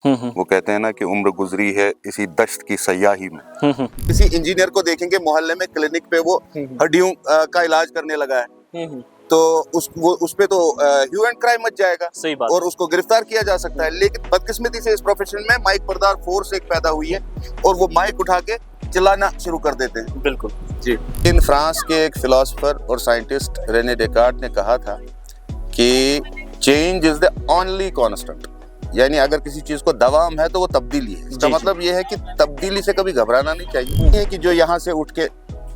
वो कहते हैं ना कि उम्र गुजरी है इसी दश्त की सयाही में। किसी इंजीनियर को देखेंगे मोहल्ले में क्लिनिक पे वो हड्डियों का इलाज करने लगा है, तो उस पे तो ह्यू एंड क्राइम मच जाएगा। सही बात। और उसको गिरफ्तार किया जा सकता है। लेकिन बदकिस्मती से इस प्रोफेशन में माइक बरदार फोर्स एक पैदा हुई है और वो माइक उठा के चिल्लाना शुरू कर देते हैं। बिल्कुल जी। इन फ्रांस के एक फिलोसोफर और साइंटिस्ट रेने डेकार्ट ने कहा था कि change is the only constant, यानी अगर किसी चीज को दवाम है तो वो तब्दीली है। इसका मतलब ये है कि तब्दीली से कभी घबराना नहीं चाहिए। ये कि जो यहाँ से उठ के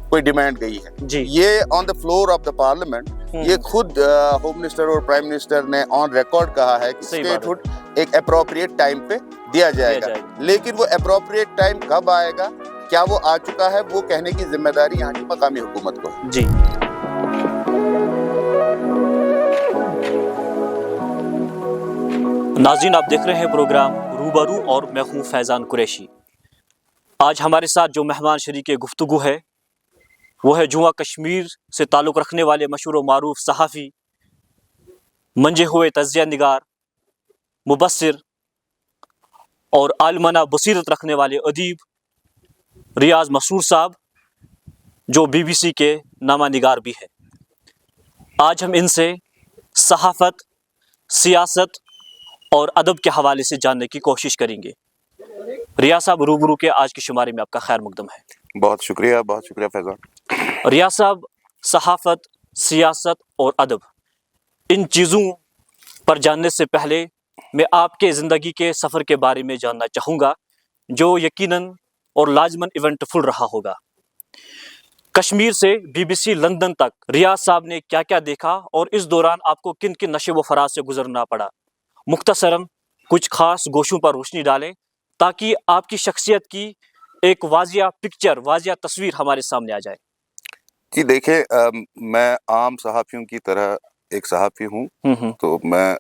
कोई डिमांड गई है जी। ये on the floor of the parliament, ये खुद होम मिनिस्टर और प्राइम मिनिस्टर ने ऑन रिकॉर्ड कहा है कि स्टेटहुड एक अप्रोप्रिएट टाइम पे दिया जाएगा। लेकिन वो अप्रोप्रिएट टाइम कब आएगा, क्या वो आ चुका है, वो कहने की जिम्मेदारी यहाँ की मकामी हुकूमत को है। जी। नाज़रीन, आप देख रहे हैं प्रोग्राम रूबरू और मैं हूं फैज़ान कुरैशी। आज हमारे साथ जो मेहमान शरीक गुफ्तगू है वो है जुआ कश्मीर से ताल्लुक़ रखने वाले मशहूर व मारूफ सहाफ़ी, मंजे हुए तज़िया निगार, मुबस्सिर और आलमना बसीरत रखने वाले अदीब रियाज़ मसरूर साहब, जो BBC के नामा निगार भी है। आज हम इनसे सहाफ़त, सियासत और अदब के हवाले से जानने की कोशिश करेंगे। रियाज़ साहब, रूबरू के आज के शुमारे में आपका खैर मकदम है। बहुत शुक्रिया फैज़ान। रियाज़ साहब, सहाफ़त, सियासत और अदब, इन चीज़ों पर जानने से पहले मैं आपके ज़िंदगी के सफ़र के बारे में जानना चाहूँगा, जो यकीनन और लाजमन इवेंटफुल रहा होगा। कश्मीर से BBC लंदन तक रियाज़ साहब ने क्या क्या देखा और इस दौरान आपको किन किन नशे व फराज से गुजरना पड़ा, मुख्तसरन कुछ खास गोशों पर रोशनी डालें ताकि आपकी शख्सियत की एक वाजिया पिक्चर, वाजिया तस्वीर हमारे सामने आ जाए। जी देखिए, मैं आम सहाफ़ियों की तरह एक सहाफ़ी हूँ, तो मैं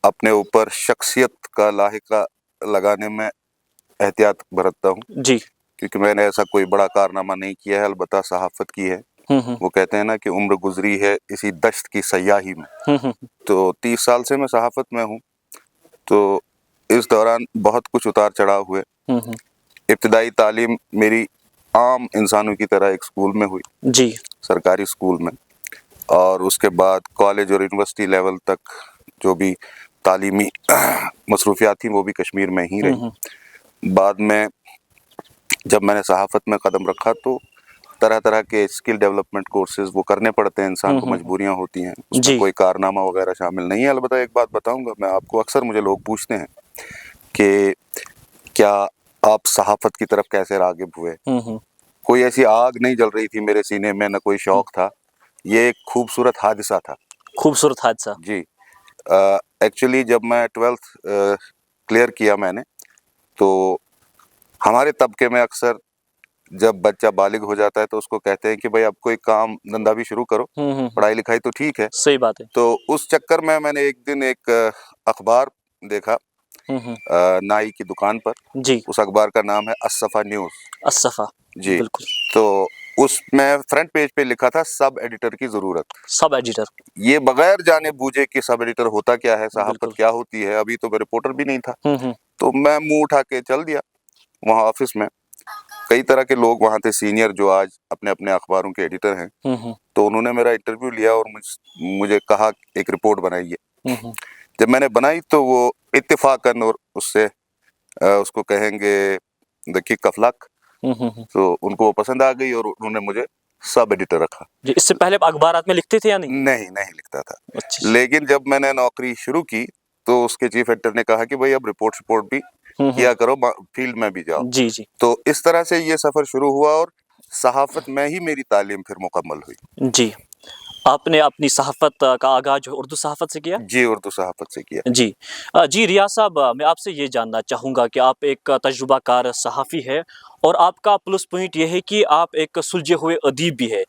अपने ऊपर शख्सियत का लाहिका लगाने में एहतियात बरतता हूँ जी। क्योंकि मैंने ऐसा कोई बड़ा कारनामा नहीं किया है, अलबत्ता सहाफ़त की है। वो कहते हैं ना कि उम्र गुजरी है इसी दश्त की सयाही में। तो 30 साल से मैं सहाफ़त में हूँ, तो इस दौरान बहुत कुछ उतार चढ़ाव हुए। इब्तिदाई तालीम मेरी आम इंसानों की तरह एक स्कूल में हुई जी, सरकारी स्कूल में, और उसके बाद कॉलेज और यूनिवर्सिटी लेवल तक जो भी तालीमी मसरूफियात थी वो भी कश्मीर में ही रही। बाद में जब मैंने सहाफ़त में कदम रखा तो तरह तरह के स्किल डेवलपमेंट कोर्सेज वो करने पड़ते हैं, इंसान को मजबूरियाँ होती हैं, उसमें कोई कारनामा वगैरह शामिल नहीं है। अलबत्ता एक बात बताऊंगा मैं आपको, अक्सर मुझे लोग पूछते हैं कि क्या आप सहाफ़त की तरफ कैसे राग़िब हुए। कोई ऐसी आग नहीं जल रही थी मेरे सीने में, न कोई शौक़ था, ये एक खूबसूरत हादसा था। खूबसूरत हादसा। जी। एक्चुअली जब मैं 12th क्लियर किया मैंने, तो हमारे तबके में अक्सर जब बच्चा बालिग हो जाता है तो उसको कहते हैं कि भाई अब कोई काम धंधा भी शुरू करो, पढ़ाई लिखाई तो ठीक है। सही बात है। तो उस चक्कर में मैंने एक दिन एक अखबार देखा नाई की दुकान पर। जी। उस अखबार का नाम है असफ़ा न्यूज़। असफ़ा, जी। बिल्कुल। तो उसमें फ्रंट पेज पे लिखा था सब एडिटर की ज़रूरत। सब एडिटर, ये बगैर जाने बूझे कि सब एडिटर होता क्या है, सहाफ़त क्या होती है, अभी तो मैं रिपोर्टर भी नहीं था। तो मैं मुंह उठा के चल दिया वहाँ ऑफिस में। कई तरह के लोग वहाँ थे, सीनियर जो आज अपने अपने अखबारों के एडिटर हैं। तो उन्होंने मेरा इंटरव्यू लिया और मुझे कहा एक रिपोर्ट बनाइए। जब मैंने बनाई तो वो इत्तेफाकन और उससे उसको कहेंगे द किक ऑफ लक, तो उनको वो पसंद आ गई और उन्होंने मुझे सब एडिटर रखा। इससे पहले अखबारात में लिखते थे या नहीं? नहीं लिखता था। लेकिन जब मैंने नौकरी शुरू की तो उसके चीफ एडिटर ने कहा कि भाई अब रिपोर्ट भी किया करो, फील्ड में भी जाओ। जी जी। तो इस तरह से ये सफ़र शुरू हुआ और सहाफ़त में ही मेरी तालीम फिर मुकम्मल हुई। जी। आपने अपनी सहाफ़त का आगाज़ उर्दू सहाफ़त से किया? जी, उर्दू सहाफ़त से किया। जी। जी रियाज़ साहब, मैं आपसे ये जानना चाहूँगा कि आप एक तजुर्बाकार सहाफ़ी है और आपका प्लस पॉइंट ये है कि आप एक सुलझे हुए अदीब भी है,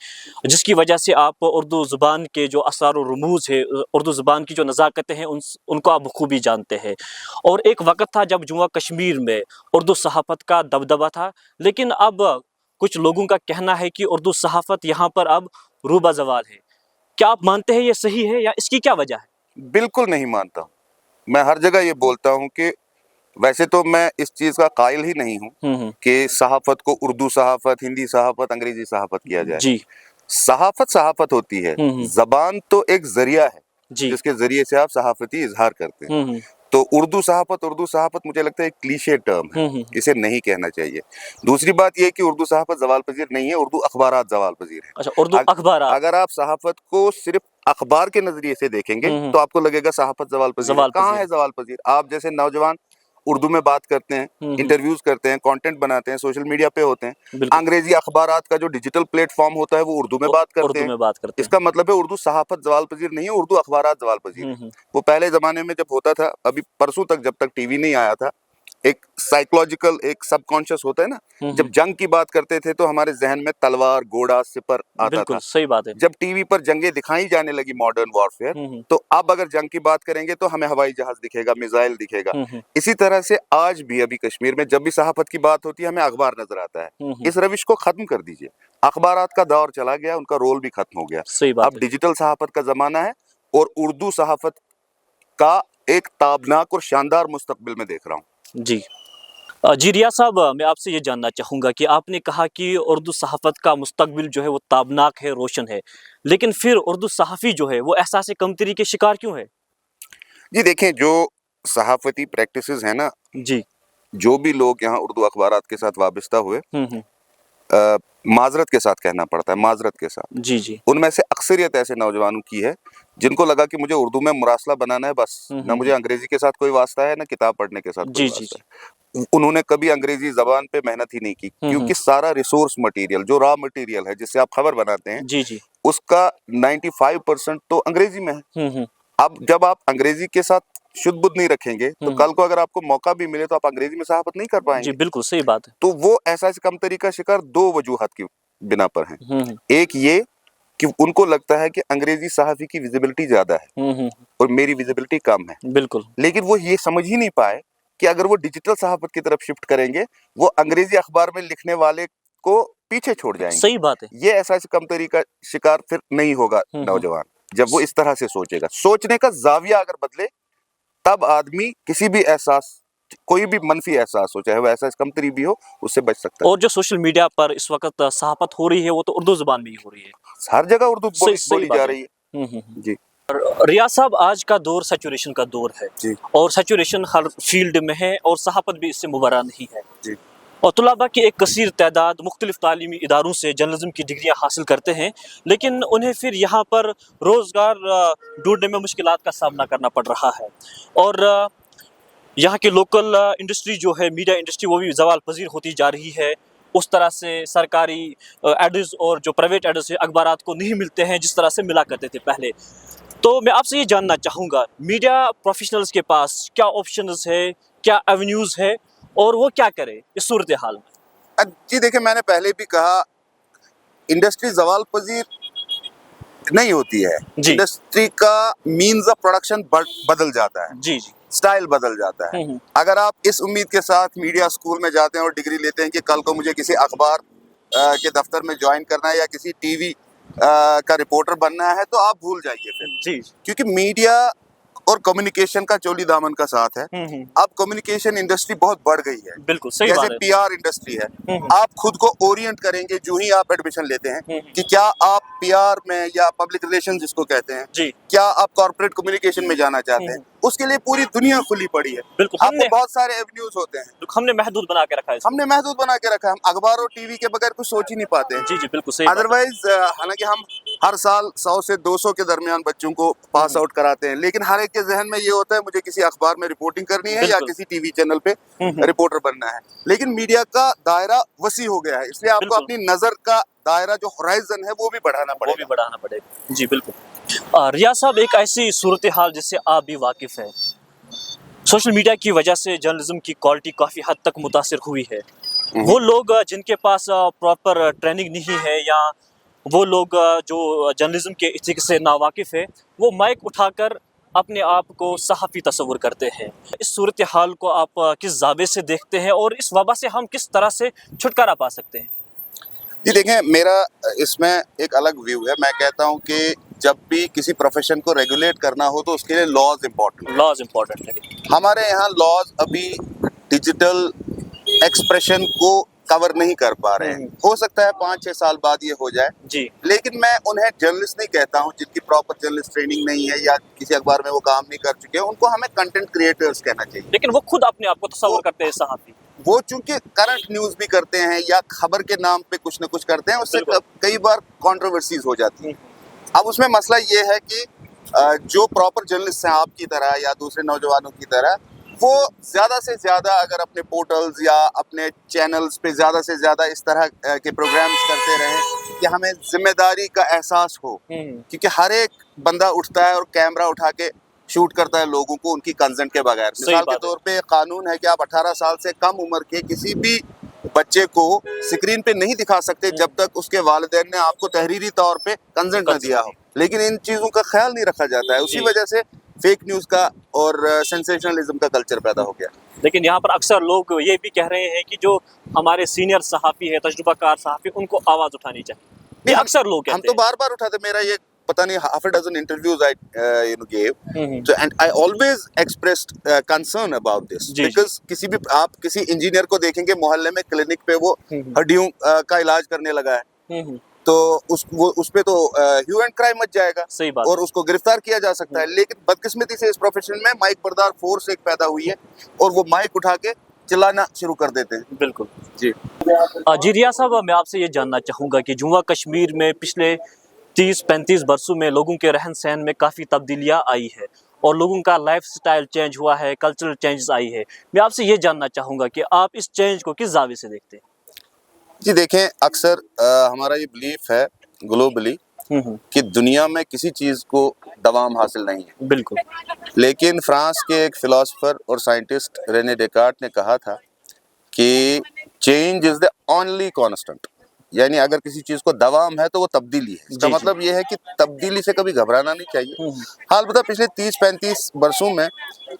जिसकी वजह से आप उर्दू ज़ुबान के जो असरार और रमूज़ है, उर्दू ज़ुबान की जो नज़ाकतें हैं उनको आप बखूबी जानते हैं। और एक वक़्त था जब जुआ कश्मीर में उर्दू सहाफ़त का दबदबा था, लेकिन अब कुछ लोगों का कहना है कि उर्दू सहाफ़त यहाँ पर अब रूबा ज़वाल है। क्या आप मानते हैं ये सही है या इसकी क्या वजह है? बिल्कुल नहीं मानता हूँ। मैं हर जगह ये बोलता हूँ कि वैसे तो मैं इस चीज का कायल ही नहीं हूँ कि सहाफत को उर्दू सहाफत, हिंदी सहाफत, अंग्रेजी सहाफत किया जाए। जी सहाफत सहाफत होती है, जबान तो एक जरिया है जी जिसके जरिए से आप सहाफती इजहार करते हैं। तो उर्दू सहाफत मुझे लगता है एक क्लीशे टर्म है, इसे नहीं कहना चाहिए। दूसरी बात यह कि उर्दू सहाफत जवाल पजीर नहीं है, उर्दू अखबारात जवाल पजीर है। अच्छा, उर्दू अखबारात। अगर आप सहाफत को सिर्फ अखबार के नजरिए से देखेंगे तो आपको लगेगा सहाफत जवाल पजीर है। जवाल कहाँ पजीर। है जवाल पजीर? आप जैसे नौजवान उर्दू में बात करते हैं, इंटरव्यूज करते हैं, कंटेंट बनाते हैं, सोशल मीडिया पे होते हैं, बिल्कुल अंग्रेजी अखबारात का जो डिजिटल प्लेटफॉर्म होता है वो उर्दू में बात करते उर्दू हैं। में बात करते हैं। इसका मतलब है उर्दू सहाफत जवाल पजीर नहीं है, उर्दू अखबारात जवाल पजीर है। वो पहले जमाने में जब होता था, अभी परसों तक जब तक टीवी नहीं आया था, एक साइकोलॉजिकल, एक सबकॉन्शियस होता है ना, जब जंग की बात करते थे तो हमारे जहन में तलवार, घोड़ा, सिपर आता बिल्कुल था। सही बात है। जब टीवी पर जंगें दिखाई जाने लगी, मॉडर्न वॉरफेयर, तो अब अगर जंग की बात करेंगे तो हमें हवाई जहाज दिखेगा, मिसाइल दिखेगा। इसी तरह से आज भी अभी कश्मीर में जब भी सहाफत की बात होती है हमें अखबार नजर आता है। इस रविश को खत्म कर दीजिए। अखबारात का दौर चला गया, उनका रोल भी खत्म हो गया। सही बात अब डिजिटल सहाफत का जमाना है और उर्दू सहाफत का एक ताबनाक और शानदार मुस्तकबिल में देख रहा हूँ। जी जी रियाज साहब, मैं आपसे ये जानना चाहूँगा कि आपने कहा कि उर्दू सहाफ़त का मुस्तकबिल जो है वो ताबनाक है, रोशन है, लेकिन फिर उर्दू सहाफ़ी जो है वो एहसास कमतरी के शिकार क्यों है? जी देखें, जो सहाफती प्रैक्टिसेस है ना, जी जो भी लोग यहाँ उर्दू अखबारात के साथ वाबस्ता हुए, माजरत के साथ कहना पड़ता है, माजरत के साथ, जी जी उनमें से अक्सरियत ऐसे नौजवानों की है जिनको लगा कि मुझे उर्दू में मुरासला बनाना है बस, ना मुझे अंग्रेजी के साथ कोई वास्ता है, ना किताब पढ़ने के साथ कोई जी जी वास्ता है। उन्होंने कभी अंग्रेजी जबान पे मेहनत ही नहीं की, क्योंकि सारा रिसोर्स मटेरियल, जो रॉ मटेरियल है जिससे आप खबर बनाते हैं, जी जी उसका 95% तो अंग्रेजी में है। अब जब आप अंग्रेजी के साथ शुद्ध बुद्ध नहीं रखेंगे तो कल को अगर आपको मौका भी मिले तो आप अंग्रेजी में सहाफत नहीं कर जी पाएंगे। बिल्कुल सही बात है। तो वो एहसास कमतरी का शिकार दो वजूहत की बिना पर हैं। एक ये कि उनको लगता है कि अंग्रेजी सहाफी की विजिबिलिटी ज्यादा है और मेरी विजिबिलिटी कम है, बिल्कुल लेकिन वो ये समझ ही नहीं पाए कि अगर वो डिजिटल सहाफत की तरफ शिफ्ट करेंगे वो अंग्रेजी अखबार में लिखने वाले को पीछे छोड़ जाएंगे। सही बात है। ये एहसास कमतरी का शिकार फिर नहीं होगा नौजवान जब वो इस तरह से सोचेगा। सोचने का जाविया अगर बदले तब आदमी किसी भी एहसास, कोई भी मनफी एहसास हो, चाहे वो एहसास कमतरी भी हो, उससे बच सकता है। और जो सोशल मीडिया पर इस वक्त सहाफ़त हो रही है वो तो उर्दू ज़ुबान में ही हो रही है, हर जगह उर्दू बोली बात जा है। रही है। जी रियाज साहब, आज का दौर सैचुरेशन का दौर है जी और सैचुरेशन हर फील्ड में है और सहाफ़त भी इससे मुबर्रा नहीं है। जी और तुलाबा की एक कसीर तादाद मुख्तलिफ तालीमी इदारों से जर्नलिज्म की डिग्रियाँ हासिल करते हैं, लेकिन उन्हें फिर यहाँ पर रोज़गार ढूंढने में मुश्किलात का सामना करना पड़ रहा है। और यहाँ की लोकल इंडस्ट्री जो है, मीडिया इंडस्ट्री, वो भी ज़वाल पजीर होती जा रही है। उस तरह से सरकारी एड्स और जो प्राइवेट एड्स है अखबारात को नहीं मिलते हैं जिस तरह से मिला करते थे पहले। तो मैं आपसे ये जानना चाहूँगा, मीडिया प्रोफेशनल्स के पास क्या ऑप्शंस है, क्या एवेन्यूज़ है और वो क्या करे इस सूरत हाल में? जी देखिए, मैंने पहले भी कहा इंडस्ट्री जवाल पजीर नहीं होती है। इंडस्ट्री का मीन्स ऑफ प्रोडक्शन बदल जाता है, जी जी स्टाइल बदल जाता है। अगर आप इस उम्मीद के साथ मीडिया स्कूल में जाते हैं और डिग्री लेते हैं कि कल को मुझे किसी अखबार के दफ्तर में ज्वाइन करना है या किसी टीवी का रिपोर्टर बनना है, तो आप भूल जाइए फिर जी, क्योंकि मीडिया और कम्युनिकेशन का चोली दामन का साथ है। अब कम्युनिकेशन इंडस्ट्री बहुत बढ़ गई है, बिल्कुल सही जैसे बात है। पीआर इंडस्ट्री है। आप खुद को ओरिएंट करेंगे जो ही आप एडमिशन लेते हैं कि क्या आप पीआर में या पब्लिक रिलेशन जिसको कहते हैं, जी क्या आप कॉर्पोरेट कम्युनिकेशन में जाना चाहते हैं, उसके लिए पूरी दुनिया खुली पड़ी है। बिल्कुल, आपको बहुत सारे एवेन्यूज होते हैं, हमने महदूद बना के रखा है। हमने महदूद बना के रखा है। हम अखबार और टीवी के बगैर कुछ सोच ही नहीं पाते हैं। जी जी बिल्कुल सही बात है। अदरवाइज हालांकि हम हर साल 100 से 200 के दरमियान बच्चों को पास आउट कराते हैं, लेकिन हर एक के जहन में ये होता है मुझे किसी अखबार में रिपोर्टिंग करनी है या किसी टीवी चैनल पे रिपोर्टर बनना है। लेकिन मीडिया का दायरा वसी हो गया है, इसलिए आपको अपनी नजर का दायरा, जो होराइजन है, वो भी बढ़ाना पड़ेगा। जी बिल्कुल। रियाज साहब, एक ऐसी सूरत हाल जिससे आप भी वाकिफ हैं, सोशल मीडिया की वजह से जर्नलिज्म की क्वालिटी काफ़ी हद तक मुतासिर हुई है। वो लोग जिनके पास प्रॉपर ट्रेनिंग नहीं है या वो लोग जो जर्नलिज्म के इथिक्स से नावाकिफ़ है, वो माइक उठाकर अपने आप को सहाफ़ी तस्वुर करते हैं। इस सूरत हाल को आप किस ज़ावे से देखते हैं और इस वबा से हम किस तरह से छुटकारा पा सकते हैं? जी देखें, मेरा इसमें एक अलग व्यू है। मैं कहता हूँ कि जब भी किसी प्रोफेशन को रेगुलेट करना हो तो उसके लिए लॉज इम्पोर्टेंट है। हमारे यहाँ लॉज अभी डिजिटल एक्सप्रेशन को कवर नहीं कर पा रहे हैं। हो सकता है 5-6 साल बाद ये हो जाए जी लेकिन मैं उन्हें जर्नलिस्ट नहीं कहता हूँ जिनकी प्रॉपर जर्नलिस्ट ट्रेनिंग नहीं है या किसी अखबार में वो काम नहीं कर चुके हैं, उनको हमें कंटेंट क्रिएटर्स कहना चाहिए। लेकिन वो खुद अपने आप को तस्वर करते हैं सहाफ़ी। वो चूंकि करंट न्यूज़ भी करते हैं या खबर के नाम पे कुछ ना कुछ करते हैं, उससे बिल्कुल। कई बार कंट्रोवर्सीज हो जाती हैं। अब उसमें मसला ये है कि जो प्रॉपर जर्नलिस्ट हैं आपकी तरह या दूसरे नौजवानों की तरह, वो ज़्यादा से ज़्यादा अगर अपने पोर्टल्स या अपने चैनल्स पे ज़्यादा से ज़्यादा इस तरह के प्रोग्राम्स करते रहें कि हमें जिम्मेदारी का एहसास हो, क्योंकि हर एक बंदा उठता है और कैमरा उठा के शूट करता है लोगों को उनकी कंसेंट के बगैर। सही मिसाल के बात है। तौर पे कानून है कि आप 18 साल से कम उम्र के किसी भी बच्चे को स्क्रीन पे नहीं दिखा सकते जब तक उसके वालिदैन ने आपको तहरीरी तौर पे कंसेंट न दिया हो। लेकिन इन चीज़ों का ख्याल नहीं रखा जाता है, उसी जी। वजह से फेक न्यूज़ का और सेंसेशनलिज्म का कल्चर पैदा हो गया। लेकिन यहाँ पर अक्सर लोग ये भी कह रहे हैं कि जो हमारे सीनियर सहाफ़ी है, तजुर्बाकार सहाफ़ी, उनको आवाज़ उठानी चाहिए। ये अक्सर लोग हम कहते तो हैं। बार बार उठाते, मेरा ये पता नहीं half a dozen interviews I gave, hmm. so and I always expressed concern about this ji, because किसी भी आप किसी इंजीनियर को देखेंगे मोहल्ले में क्लिनिक पे वो हड्डियों का इलाज करने लगा है, तो उस पे तो ह्यू एंड क्राइम मच जाएगा सही बात और उसको गिरफ्तार किया जा सकता है। लेकिन बदकिस्मती से इस प्रोफेशन में माइक बरदार फोर्स एक पैदा हुई है और वो माइक उठा के चिल्लाना शुरू कर देते हैं। बिल्कुल। जी जी रिया साहब, मैं आपसे ये जानना चाहूँगा कि जुम्मा कश्मीर में पिछले 30-35 बरसों में लोगों के रहन सहन में काफ़ी तब्दीलियाँ आई है और लोगों का लाइफ स्टाइल चेंज हुआ है, कल्चरल चेंजेस आई है। मैं आपसे ये जानना चाहूँगा कि आप इस चेंज को किस जाविये से देखते हैं? जी देखें, अक्सर हमारा ये बिलीफ है ग्लोबली कि दुनिया में किसी चीज़ को दवाम हासिल नहीं है। बिल्कुल। लेकिन फ्रांस के एक फिलोसोफर और साइंटिस्ट रेने डेकार्ट ने कहा था कि change is the only constant, यानी अगर किसी चीज़ को दवाम है तो वो तब्दीली है। इसका जी, जी। मतलब ये है कि तब्दीली से कभी घबराना नहीं चाहिए। हाल बता पिछले 30-35 बरसों में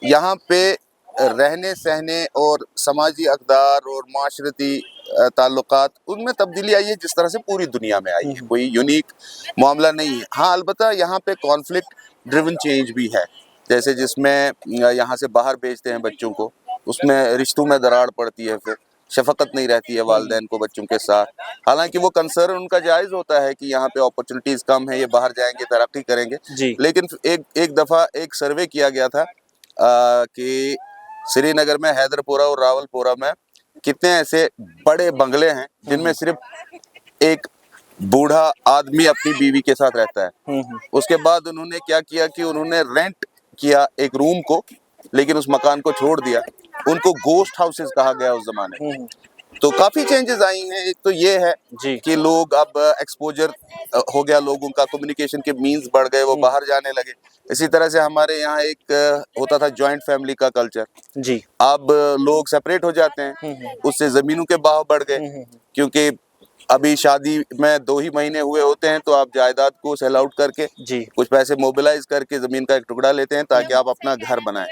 यहाँ पे रहने सहने और समाजी अक़दार और माशरती ताल्लुकात, उनमें तब्दीली आई है जिस तरह से पूरी दुनिया में आई है। कोई यूनिक मामला नहीं है। हाँ, अलबत्ता यहाँ पे कॉन्फ्लिक्ट ड्रिवन चेंज भी है, जैसे जिसमें यहाँ से बाहर भेजते हैं बच्चों को, उसमें रिश्तों में दरार पड़ती है, फिर शफकत नहीं रहती है वालिदैन को बच्चों के साथ। हालांकि वो कंसर्न उनका जायज़ होता है कि यहाँ पे अपॉर्चुनिटीज़ कम है, ये बाहर जाएंगे तरक्की करेंगे। जी। लेकिन एक दफ़ा एक सर्वे किया गया था कि श्रीनगर में, हैदरपुरा और रावलपुरा में कितने ऐसे बड़े बंगले हैं जिनमें सिर्फ एक बूढ़ा आदमी अपनी बीवी के साथ रहता है। उसके बाद उन्होंने क्या किया कि उन्होंने रेंट किया एक रूम को, लेकिन उस मकान को छोड़ दिया। उनको गोस्ट हाउसेस कहा गया उस जमाने में। तो काफ़ी चेंजेस आई हैं। एक तो ये है जी। कि लोग अब एक्सपोजर हो गया, लोगों का कम्युनिकेशन के मीन्स बढ़ गए, वो बाहर जाने लगे। इसी तरह से हमारे यहाँ एक होता था जॉइंट फैमिली का कल्चर, जी। अब लोग सेपरेट हो जाते हैं, उससे ज़मीनों के भाव बढ़ गए, क्योंकि अभी शादी में 2 ही महीने हुए होते हैं तो आप जायदाद को सेल आउट करके जी। कुछ पैसे मोबिलाइज करके ज़मीन का एक टुकड़ा लेते हैं ताकि आप अपना घर बनाएं।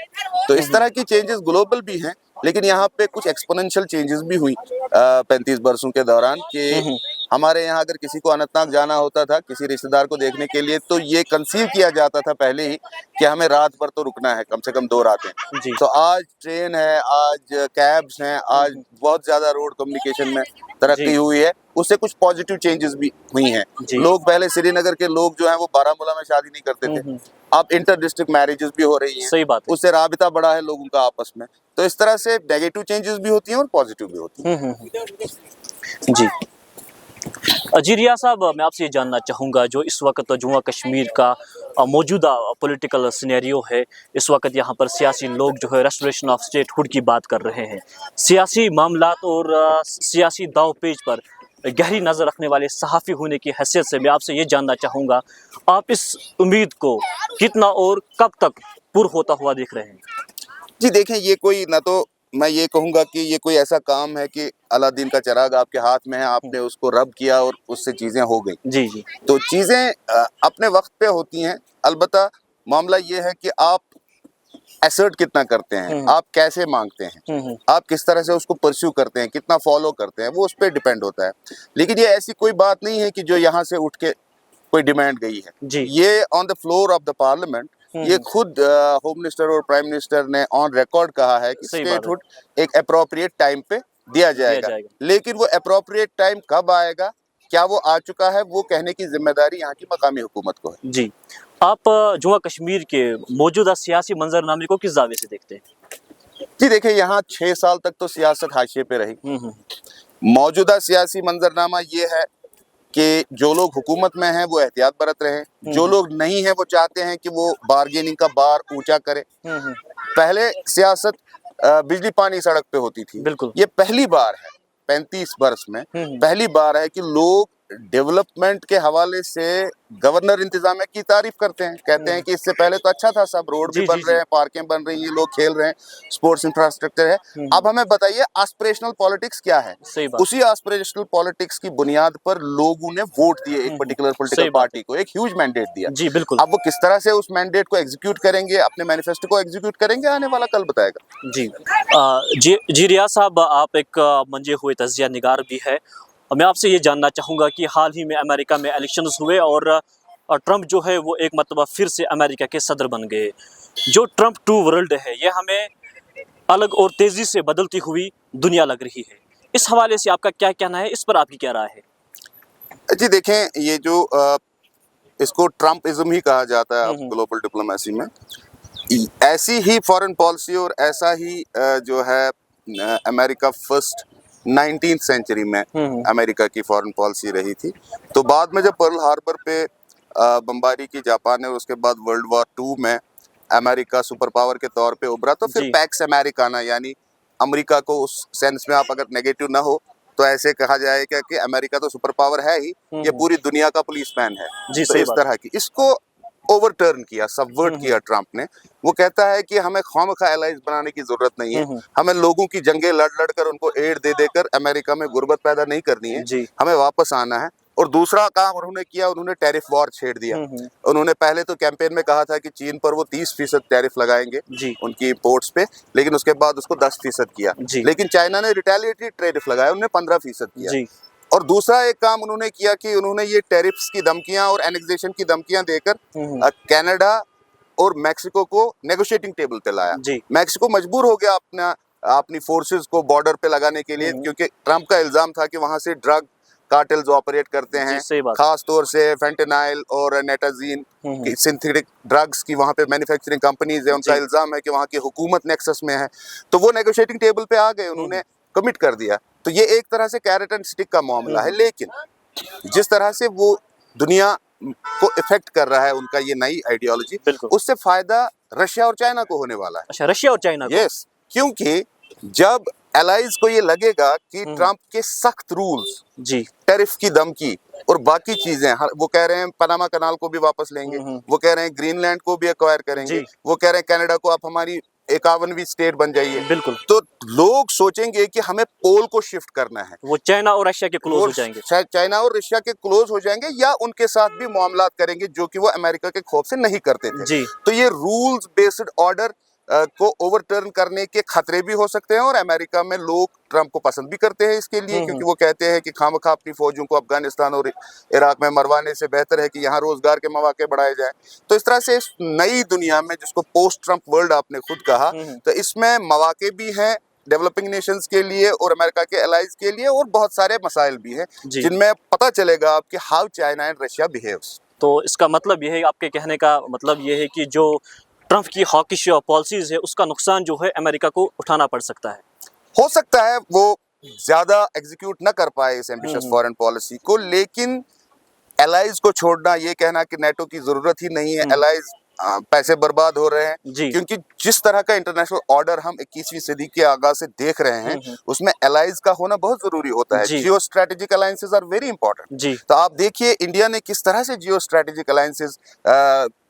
तो इस तरह की चेंजेस ग्लोबल भी हैं, लेकिन यहाँ पे कुछ एक्सपोनेंशियल चेंजेस भी हुई 35 बरसों के दौरान कि हमारे यहाँ अगर किसी को अनंतनाग जाना होता था किसी रिश्तेदार को देखने के लिए, तो ये कंसीव किया जाता था पहले ही कि हमें रात भर तो रुकना है, कम से कम 2 रातें। जी। तो आज ट्रेन है, आज कैब्स हैं, आज बहुत ज़्यादा रोड कम्युनिकेशन में तरक्की जी। हुई है, उससे कुछ पॉजिटिव चेंजेस भी हुई हैं। जी। लोग पहले श्रीनगर के लोग जो हैं वो बारामूला में शादी नहीं करते थे, अब इंटर डिस्ट्रिक्ट मैरिजेस भी हो रही हैं। सही बात है। उससे राबिता बढ़ा है लोगों का आपस में। तो इस तरह से नेगेटिव चेंजेस भी होती हैं और पॉजिटिव भी होती हैं। जी। जी रिया साहब, मैं आपसे ये जानना चाहूँगा, जो इस वक्त जुम्मा कश्मीर का मौजूदा पॉलिटिकल सिनेरियो है, इस वक्त यहाँ पर सियासी लोग जो है रेस्टोरेशन ऑफ स्टेटहुड की बात कर रहे हैं। सियासी मामलात और सियासी दावपेच पर गहरी नज़र रखने वाले सहाफ़ी होने की हैसियत से मैं आपसे ये जानना चाहूँगा, आप इस उम्मीद को कितना और कब तक पुर होता हुआ देख रहे हैं? जी देखें, ये कोई ना, तो मैं ये कहूँगा कि ये कोई ऐसा काम है कि अलादीन का चिराग आपके हाथ में है, आपने उसको रब किया और उससे चीज़ें हो गई। जी जी। तो चीज़ें अपने वक्त पे होती हैं। अलबत्ता मामला ये है कि आप एसर्ट कितना करते हैं, आप कैसे मांगते हैं, आप किस तरह से उसको परस्यू करते हैं, कितना फॉलो करते हैं, वो उस पर डिपेंड होता है। लेकिन ये ऐसी कोई बात नहीं है कि जो यहाँ से उठ के कोई डिमांड गई है। जी। ये on the floor of the parliament یہ خود ہوم منسٹر اور پرائم منسٹر نے آن ریکارڈ کہا ہے کہ صحیح بات ہے۔ اسٹیٹ ہوڈ ایک اپروپریٹ ٹائم پہ دیا جائے گا، لیکن وہ اپروپریٹ ٹائم کب آئے گا، کیا وہ آ چکا ہے، وہ کہنے کی ذمہ داری یہاں کی مقامی حکومت کو ہے۔ جی، آپ جموں کشمیر کے موجودہ سیاسی منظرنامے کو کس زاویے سے دیکھتے ہیں؟ جی دیکھیں، یہاں 6 سال تک تو سیاست حاشیے پہ رہی۔ موجودہ سیاسی منظرنامہ یہ ہے کہ جو لوگ حکومت میں ہیں وہ احتیاط برت رہے ہیں، جو لوگ نہیں ہیں وہ چاہتے ہیں کہ وہ بارگیننگ کا بار اونچا کرے۔ پہلے سیاست بجلی پانی سڑک پہ ہوتی تھی، بالکل، یہ پہلی بار ہے 35 برس میں پہلی بار ہے کہ لوگ ڈیولپمنٹ کے حوالے سے گورنر انتظامیہ کی تعریف کرتے ہیں، کہتے ہیں کہ اس سے پہلے تو اچھا تھا، سب روڈ بھی بن رہے ہیں، پارکیں بن رہی ہیں، لوگ کھیل رہے ہیں، سپورٹس انفراسٹرکچر ہے۔ اب ہمیں بتائیے آسپریشنل پالیٹکس کیا ہے؟ اسی آسپریشنل پالیٹکس کی بنیاد پر لوگوں نے ووٹ دیے ایک پرٹیکولر پولیٹیکل پارٹی کو، ایک ہیوج مینڈیٹ دیا۔ جی بالکل، اب وہ کس طرح سے اس مینڈیٹ کو ایگزیکیوٹ کریں گے، اپنے مینیفیسٹو کو ایگزیکیوٹ کریں گے، آنے والا کل بتائے گا۔ جی ریاض صاحب، آپ ایک منجے ہوئے تجزیہ نگار بھی ہے، میں آپ سے یہ جاننا چاہوں گا کہ حال ہی میں امریکہ میں الیکشنز ہوئے اور ٹرمپ جو ہے وہ ایک مرتبہ پھر سے امریکہ کے صدر بن گئے۔ جو ٹرمپ ٹو ورلڈ ہے یہ ہمیں الگ اور تیزی سے بدلتی ہوئی دنیا لگ رہی ہے، اس حوالے سے آپ کا کیا کہنا ہے، اس پر آپ کی کیا رائے ہے؟ جی دیکھیں، یہ جو اس کو ٹرمپ ازم ہی کہا جاتا ہے اب گلوبل ڈپلومیسی میں، ایسی ہی فارن پالیسی اور ایسا ہی جو ہے امریکہ فرسٹ 19th سینچری میں امریکہ کی فارن پالیسی رہی تھی۔ تو بعد میں جب پرل ہاربر پہ بمباری کی جاپان نے، اس کے بعد ورلڈ وار 2 میں امریکہ سپر پاور کے طور پہ ابھرا، تو پھر پیکس امریکانا، یعنی امریکہ کو اس سینس میں آپ اگر نیگیٹو نہ ہو تو ایسے کہا جائے گا کہ امریکہ تو سپر پاور ہے ہی، یہ پوری دنیا کا پولیس مین ہے۔ تو اس طرح کی اس کو اوور ٹرن کیا، سبورٹ کیا ٹرمپ نے۔ وہ کہتا ہے کہ ہمیں خواہ الائز بنانے کی ضرورت نہیں ہے، ہمیں لوگوں کی جنگیں لڑ کر ان کو ایڈ دے کر امریکہ میں غربت پیدا نہیں کرنی ہے، ہمیں واپس آنا ہے۔ اور دوسرا کام انہوں نے کیا، انہوں نے ٹیرف وار چھیڑ دیا۔ انہوں نے پہلے تو کیمپین میں کہا تھا کہ چین پر وہ 30% ٹیرف لگائیں گے ان کی امپورٹس پہ، لیکن اس کے بعد اس کو 10% کیا۔ لیکن چائنا نے ریٹیلیٹری ٹیرف لگایا، انہوں نے 15% کیا۔ اور دوسرا ایک کام انہوں نے کیا کہ انہوں نے یہ ٹیرفز کی دھمکیاں اور اینیکزیشن کی دھمکیاں دے کر کینیڈا اور میکسیکو کو نیگوشیٹنگ ٹیبل پہ لایا۔ میکسیکو مجبور ہو گیا اپنی فورسز کو بارڈر پہ لگانے کے لیے، کیونکہ ٹرمپ کا الزام تھا کہ وہاں سے ڈرگ کارٹلز آپریٹ کرتے ہیں، خاص طور سے فینٹینائل اور نیٹازین سنتھیٹک ڈرگز کی وہاں پہ مینوفیکچرنگ کمپنیز ہیں، ان کا الزام ہے کہ وہاں کی حکومت نیکسس میں ہے۔ تو وہ نیگوشیٹنگ ٹیبل پہ آ گئے، انہوں نے کمٹ کر دیا۔ تو یہ ایک طرح سے کیرٹ اینڈ سٹک کا معاملہ ہے، لیکن جس طرح سے وہ دنیا کو افیکٹ کر رہا ہے ان کا یہ نئی آئیڈیالوجی، اس سے فائدہ رشیا اور چائنا کو ہونے والا ہے۔ اچھا، رشیا اور چائنا کو؟ یس، کیونکہ جب الائز کو یہ لگے گا کہ ٹرمپ کے سخت رولز، ٹیرف کی دھمکی اور باقی چیزیں، وہ کہہ رہے ہیں پاناما کنال کو بھی واپس لیں گے، وہ کہہ رہے ہیں گرین لینڈ کو بھی ایکوائر کریں گے، وہ کہہ رہے ہیں کینیڈا کو آپ ہماری 51ویں اسٹیٹ بن جائیے، تو لوگ سوچیں گے کہ ہمیں پول کو شفٹ کرنا ہے، وہ چائنا اور رشیا کے کلوز ہو جائیں گے، چائنا اور رشیا کے کلوز ہو جائیں گے، یا ان کے ساتھ بھی معاملات کریں گے جو کہ وہ امریکہ کے خوف سے نہیں کرتے تھے۔ تو یہ رولز بیسڈ آرڈر کو اوور ٹرن کرنے کے خطرے بھی ہو سکتے ہیں، اور امریکہ میں لوگ ٹرمپ کو پسند بھی کرتے ہیں اس کے لیے، کیونکہ وہ کہتے ہیں کہ خامخواہ اپنی فوجوں کو افغانستان اور عراق میں مروانے سے بہتر ہے کہ یہاں روزگار کے مواقع بڑھائے جائیں۔ تو اس طرح سے اس نئی دنیا میں، جس کو پوسٹ ٹرمپ ورلڈ آپ نے خود کہا، تو اس میں مواقع بھی ہیں ڈیولپنگ نیشنز کے لیے اور امریکہ کے الائز کے لیے، اور بہت سارے مسائل بھی ہیں جن میں پتہ چلے گا آپ کہ ہاؤ چائنا اینڈ رشیا بیہیوز۔ تو اس کا مطلب یہ ہے، آپ کے کہنے کا مطلب یہ ہے کہ جو ٹرمپ کی ہاکش پالیسیز ہے اس کا نقصان جو ہے امریکہ کو اٹھانا پڑ سکتا ہے۔ ہو سکتا ہے وہ زیادہ ایگزیکیوٹ نہ کر پائے اس ایمبیشس فارن پالیسی کو، لیکن الائز کو چھوڑنا، یہ کہنا کہ نیٹو کی ضرورت ہی نہیں ہے، الائز پیسے برباد ہو رہے ہیں، کیونکہ جس طرح کا انٹرنیشنل آرڈر ہم 21ویں صدی کے آغاز سے دیکھ رہے ہیں، اس میں الائز کا ہونا بہت ضروری ہوتا ہے۔ Geostrategic alliances are very important. تو آپ دیکھیے انڈیا نے کس طرح سے جیو اسٹریٹجک الائنسز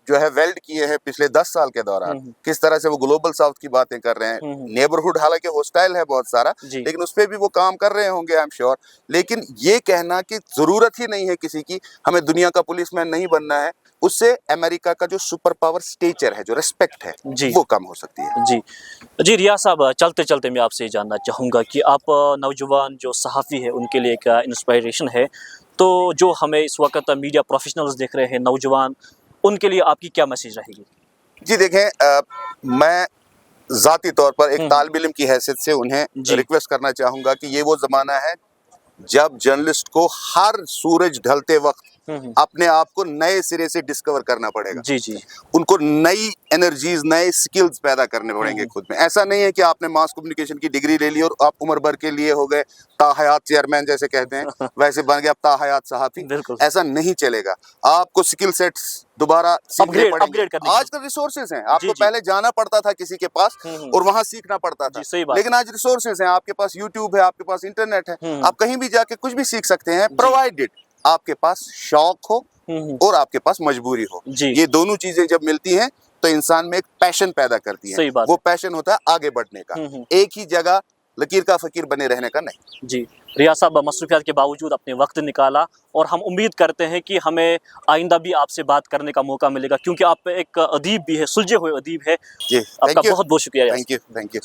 جو ہے ویلڈ کیے ہیں پچھلے 10 سال کے دوران، کس طرح سے وہ گلوبل ساؤتھ کی باتیں کر رہے ہیں۔ نیبرہڈ حالانکہ ہوسٹائل ہے بہت سارا، لیکن اس پہ بھی وہ کام کر رہے ہوں گے، آئی ایم شیور۔ لیکن یہ کہنا کہ ضرورت ہی نہیں ہے کسی کی، ہمیں دنیا کا پولیس مین نہیں بننا ہے، اس سے امریکہ کا جو سپر پاور سٹیچر ہے، جو ریسپیکٹ ہے، وہ کم ہو سکتی ہے۔ جی ریاض صاحب، چلتے چلتے میں آپ سے جاننا چاہوں گا کہ آپ نوجوان جو صحافی ہے ان کے لیے ایک انسپائریشن ہے، تو جو ہمیں اس وقت میڈیا پروفیشنلز دیکھ رہے ہیں، نوجوان، ان کے لیے آپ کی کیا میسیج رہے گی؟ جی دیکھیں میں ذاتی طور پر ایک ہوں۔ طالب علم کی حیثیت سے انہیں جی۔ ریکویسٹ کرنا چاہوں گا کہ یہ وہ زمانہ ہے جب جرنلسٹ کو ہر سورج ڈھلتے وقت اپنے آپ کو نئے سرے سے ڈسکور کرنا پڑے گا. جی جی ان کو نئی انرجیز نئے سکلز پیدا کرنے پڑیں گے خود میں. ایسا نہیں ہے کہ آپ نے ماس کمیونیکیشن کی ڈگری لے لی اور آپ عمر بھر کے لیے ہو گئے تا حیات چیئرمین جیسے کہتے ہیں ویسے بن گیا اب تا حیات صحافی. بالکل ایسا نہیں چلے گا. آپ کو سکل سیٹس دوبارہ سیکھنے پڑیں گے. آج کل ریسورسز ہیں. آپ کو پہلے جانا پڑتا تھا کسی کے پاس اور وہاں سیکھنا پڑتا تھا, لیکن آج ریسورسز ہیں. آپ کے پاس یوٹیوب ہے, آپ کے پاس انٹرنیٹ ہے, آپ کہیں بھی جا کے کچھ بھی سیکھ سکتے ہیں, پرووائڈڈ آپ کے پاس شوق ہو اور آپ کے پاس مجبوری ہو. یہ دونوں چیزیں جب ملتی ہیں تو انسان میں ایک پیشن پیدا کرتی ہیں. وہ پیشن ہوتا ہے آگے بڑھنے کا, ایک ہی جگہ لکیر کا فقیر بنے رہنے کا نہیں. جی ریاض صاحب مصروفیات کے باوجود اپنے وقت نکالا, اور ہم امید کرتے ہیں کہ ہمیں آئندہ بھی آپ سے بات کرنے کا موقع ملے گا, کیونکہ آپ ایک ادیب بھی ہے, سلجھے ہوئے ادیب ہے. جی آپ کا بہت بہت شکریہ. Thank you.